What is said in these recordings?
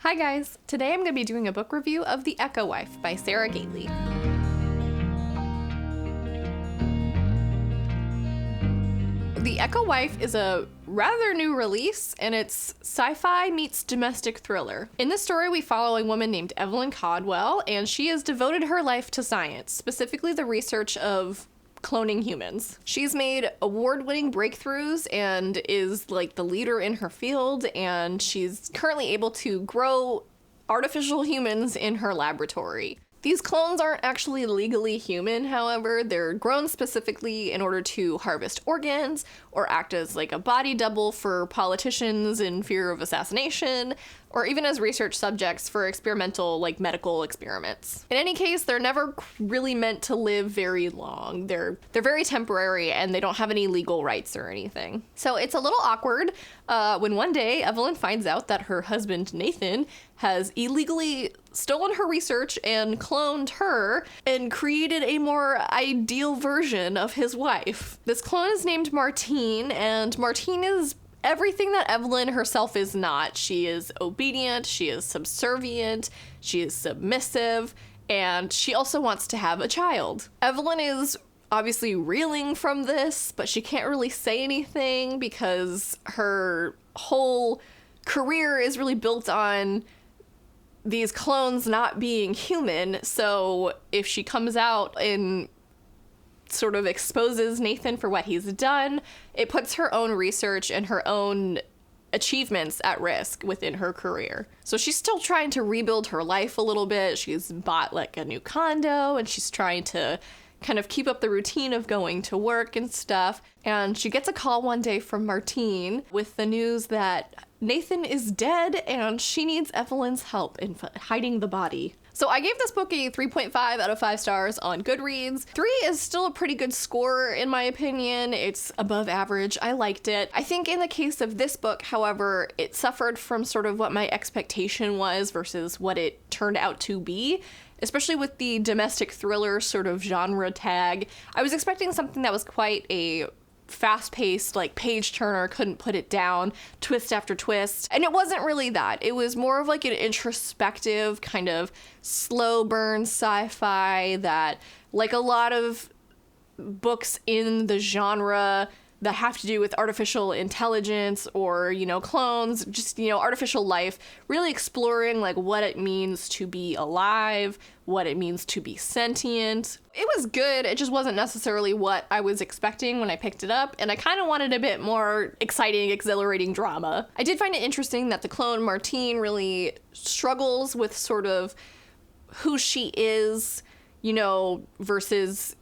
Hi guys! Today I'm going to be doing a book review of The Echo Wife by Sarah Gailey. The Echo Wife is a rather new release, and it's sci-fi meets domestic thriller. In this story, we follow a woman named Evelyn Caldwell, and she has devoted her life to science, specifically the research of cloning humans. She's made award-winning breakthroughs and is like the leader in her field, and she's currently able to grow artificial humans in her laboratory. These clones aren't actually legally human, however. They're grown specifically in order to harvest organs or act as like a body double for politicians in fear of assassination, or even as research subjects for experimental, like medical experiments. In any case, they're never really meant to live very long. They're very temporary, and they don't have any legal rights or anything. So it's a little awkward when one day Evelyn finds out that her husband Nathan has illegally stolen her research and cloned her and created a more ideal version of his wife. This clone is named Martine, and Martine is everything that Evelyn herself is not. She is obedient, she is subservient, she is submissive, and she also wants to have a child. Evelyn is obviously reeling from this, but she can't really say anything because her whole career is really built on these clones not being human. So if she comes out and sort of exposes Nathan for what he's done, it puts her own research and her own achievements at risk within her career. So she's still trying to rebuild her life a little bit. She's bought like a new condo, and she's trying to kind of keep up the routine of going to work and stuff. And she gets a call one day from Martine with the news that Nathan is dead and she needs Evelyn's help in hiding the body. So I gave this book a 3.5 out of 5 stars on Goodreads. 3 is still a pretty good score in my opinion. It's above average. I liked it. I think in the case of this book, however, it suffered from sort of what my expectation was versus what it turned out to be, especially with the domestic thriller sort of genre tag. I was expecting something that was quite a fast-paced, like page-turner, couldn't put it down, twist after twist. And it wasn't really that. It was more of like an introspective, kind of slow burn sci-fi that, like a lot of books in the genre that have to do with artificial intelligence or, clones, just, artificial life, really exploring like what it means to be alive, what it means to be sentient. It was good. It just wasn't necessarily what I was expecting when I picked it up, and I kind of wanted a bit more exciting, exhilarating drama. I did find it interesting that the clone Martine really struggles with sort of who she is, versus,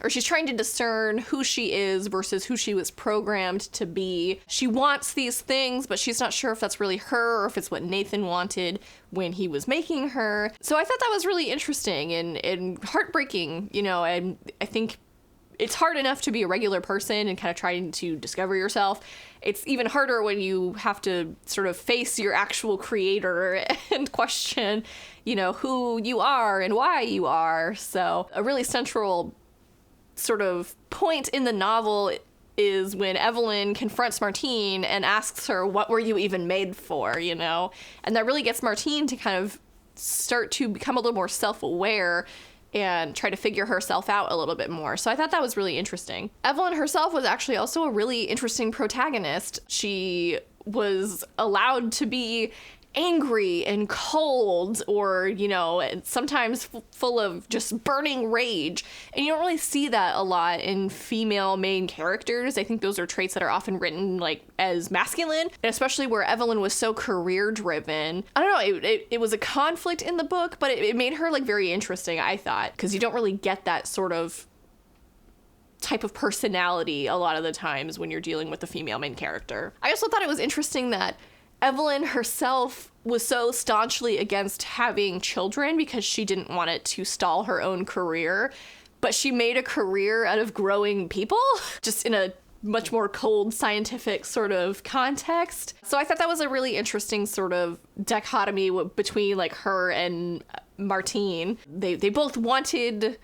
or she's trying to discern who she is versus who she was programmed to be. She wants these things, but she's not sure if that's really her or if it's what Nathan wanted when he was making her. So I thought that was really interesting and heartbreaking, and I think it's hard enough to be a regular person and kind of trying to discover yourself. It's even harder when you have to sort of face your actual creator and question, who you are and why you are. So a really central sort of point in the novel is when Evelyn confronts Martine and asks her, what were you even made for, And that really gets Martine to kind of start to become a little more self-aware and try to figure herself out a little bit more. So I thought that was really interesting. Evelyn herself was actually also a really interesting protagonist. She was allowed to be angry and cold, or sometimes full of just burning rage, and you don't really see that a lot in female main characters. I think those are traits that are often written like as masculine, and especially where Evelyn was so career driven. I don't know, it was a conflict in the book, but it made her like very interesting, I thought, because you don't really get that sort of type of personality a lot of the times when you're dealing with the female main character. I also thought it was interesting that Evelyn herself was so staunchly against having children because she didn't want it to stall her own career, but she made a career out of growing people, just in a much more cold scientific sort of context. So I thought that was a really interesting sort of dichotomy between like her and Martine. They both wanted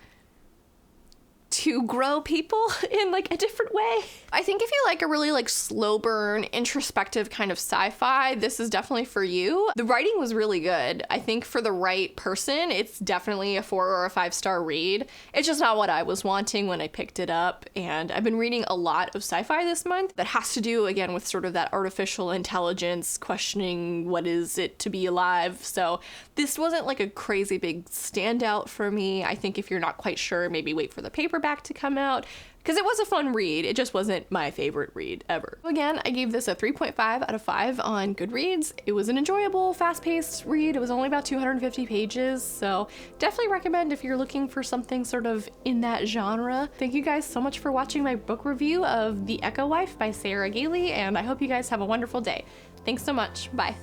to grow people in like a different way. I think if you like a really like slow burn, introspective kind of sci-fi, this is definitely for you. The writing was really good. I think for the right person, it's definitely a 4 or a 5-star read. It's just not what I was wanting when I picked it up. And I've been reading a lot of sci-fi this month that has to do, again, with sort of that artificial intelligence, questioning what is it to be alive. So this wasn't like a crazy big standout for me. I think if you're not quite sure, maybe wait for the paperback to come out, because it was a fun read. It just wasn't my favorite read ever. Again, I gave this a 3.5 out of 5 on Goodreads. It was an enjoyable, fast-paced read. It was only about 250 pages, so definitely recommend if you're looking for something sort of in that genre. Thank you guys so much for watching my book review of The Echo Wife by Sarah Gailey, and I hope you guys have a wonderful day. Thanks so much. Bye.